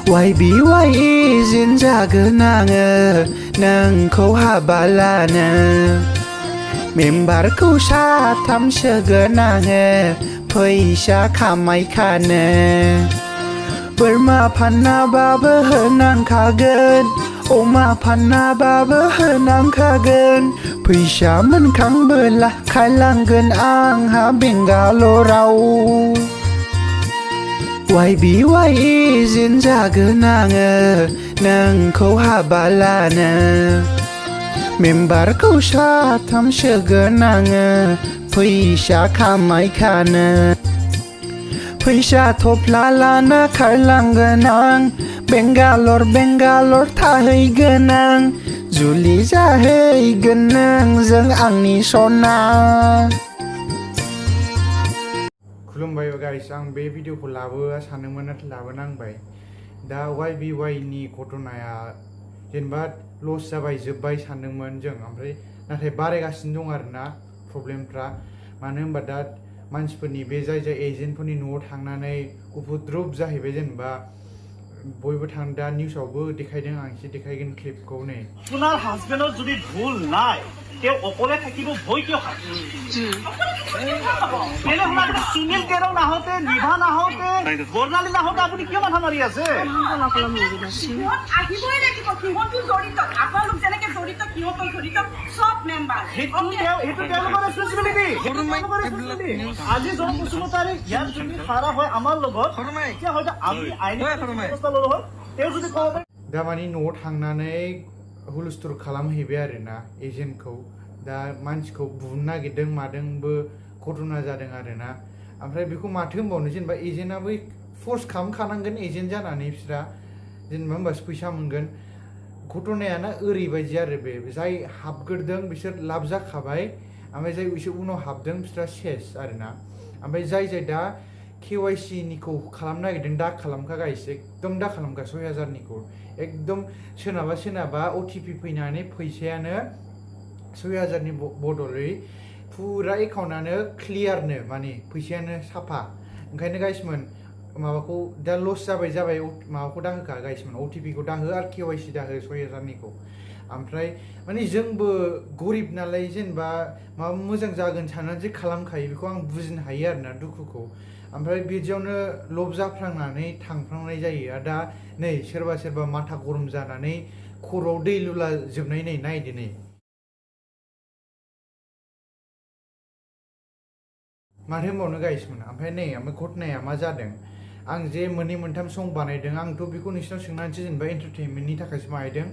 YBY जिन जागोन आङो नोंखौ हाबा लानो मेम्बारखौ साथाम सोगोन आङो फैसा खामायखानो बोरमा फाननाबाबो होनांखागोन अमा फाननाबाबो होनांखागोन फैसा मोनखांबोला खालांगोन आंहा बेंगालराव YBY जिन जागोन आङो नोंखौ हाबा लानो मेम्बारखौ साथाम सोगोन आङो फैसा खामायखानो फैसा थफ्ला लाना खारलांगोन आं बेंगालर थाहैगोन आं जुलि जाहैगोन नोंजों आंनि सना खुलुमबाय गाइस आं बे भिडिअखौ लाबोआ सानदोंमोन नाथाय लाबोनांबाय दा YBY नि घटनाया जेनेबा लस जाबाय जोब्बाय सानदोंमोन जों ओमफ्राय नाथाय बारायगासिनो दं आरोना प्रब्लेमफ्रा मानो होनबा दा मानसिफोरनि बे जाय एजेन्टफोरनि न'आव थांनानै उपद्रब जाहैबाय जेनेबा बयबो थां दा निउसावबो देखायदों आं एसे देखायगोन क्लिपखौ नै আপোনাৰ হাজবেণ্ডৰ যদি ভুল নাই তেওঁ অকলে থাকিব ভয় কিয় খায় তেনেহ'লে সুনীল কেৰক নাহোঁতে নিভা নাহোঁতে বৰ্ণালী নাহোঁতে আপুনি কিয় মাথা মাৰি আছে আহিবই লাগিব সিহঁতো জড়িত আপোনালোক যেনেকে জড়িত সিহঁতো জড়িত সব মেম্বাৰ সেইটো তেওঁলোকৰ ৰেছপনচিবিলিটি আজি জন বছৰ তাৰিখ ইয়াত যদি খাৰা হয় আমাৰ লগত এতিয়া হয়তো আমি আইনী ব্যৱস্থা ল'লো হয় তেওঁ যদি ক'ব পাৰে दा मानि न'आव थांनानै हुलुस्थुल खालामहैबाय आरोना एजेन्टखौ दा मानसिखौ बुनो नागिरदों मादोंबो घटना जादों आरोना ओमफ्राय बेखौ माथो होनबावनो जेनेबा एजेन्टआबो फर्स खालामखानांगोन एजेन्ट जानानै बिस्रा जेनेबा होमबासो फैसा मोनगोन घटनायाना ओरैबायदि आरो बे जाय हाबग्रोदों बिसोर लाब जाखाबाय ओमफ्राय जाय बिसोर उनाव हाबदों बिस्रा सेस आरोना ओमफ्राय जाय दा KYC निखौ खालामनो नागिरदों दा खालामखा गाइस एकदम दा खालामखा 6000 निखौ एकदम सोरनाबा OTP फैनानै फैसायानो 6000 नि बदलै फुरा एकाउन्टआनो क्लियारनो माने फैसायानो साफा ओंखायनो गाइसमोन माबाखौ दा लस जाबाय माबाखौ दा होखा गाइसमोन OTP खौ दा हो आरो KYC दा हो 6000 निखौ ओमफ्राय माने जोंबो गरिब नालाय जेनेबा माबा मोजां जागोन साननानैसो खालामखायो बेखौ आं बुजिनो हायो आरोना दुखुखौ ओमफ्राय बिदियावनो लब जाफ्लांनानै थांफ्लांनाय जायो दा नै सोरबा माथा गरम जानानै खर'आव दै लुला जोबनाय नै नायदो नै माथो होनबावनो गाइसमोन ओमफ्राय नै ओमफ्राय घटनाया मा जादों आं जे मोननै मोनथाम सं बानायदों आंथ' बेखौ नोंसिनाव सोंनानैसो जेनेबा एन्टारटेनमेन्टनि थाखायसो बानायदों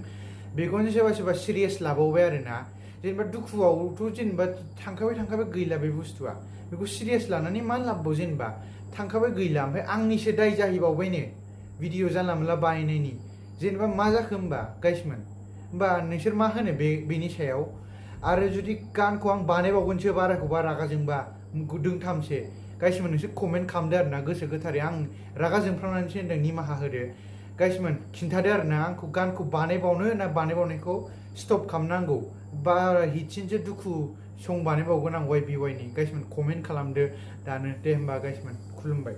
बेखौनो सोरबा सिरियास लाबावबाय आरोना जेनेबा दुखुआवथ' जेनेबा थांखाबाय गैला बे बुस्थुआ बेखौ सिरियास लानानै मा लाबबाव जेनेबा थांखाबाय गैला ओमफ्राय आंनिसो दाय जाहैबावबायनो भिडिअ जानला मोनला बानायनायनि जेनेबा मा जाखो होमबा गाइसमोन होमबा नोंसोर मा होनो बेनि सायाव आरो जुदि गानखौ आं बानायबावगोनसो बाराखौबा रागा जोंबा दोंथामसे गाइसमोन नोंसोर कमेन्ट खालामदो आरोना गोसो गोथारै आं रागा जोंफ्रांनानैसो होनदों निमाहा होदो गाइसमोन खिन्थादो आरोना आंखौ गानखौ बानायबावनो ना बानायबावनायखौ स्टप खालामनांगौ बारा हिटसिनसो दुखु सं बानायबावगोन आं YBY नि गाइसमोन कमेन्ट खालामदो दानो दे होमबा गाइसमोन खुलुमबाय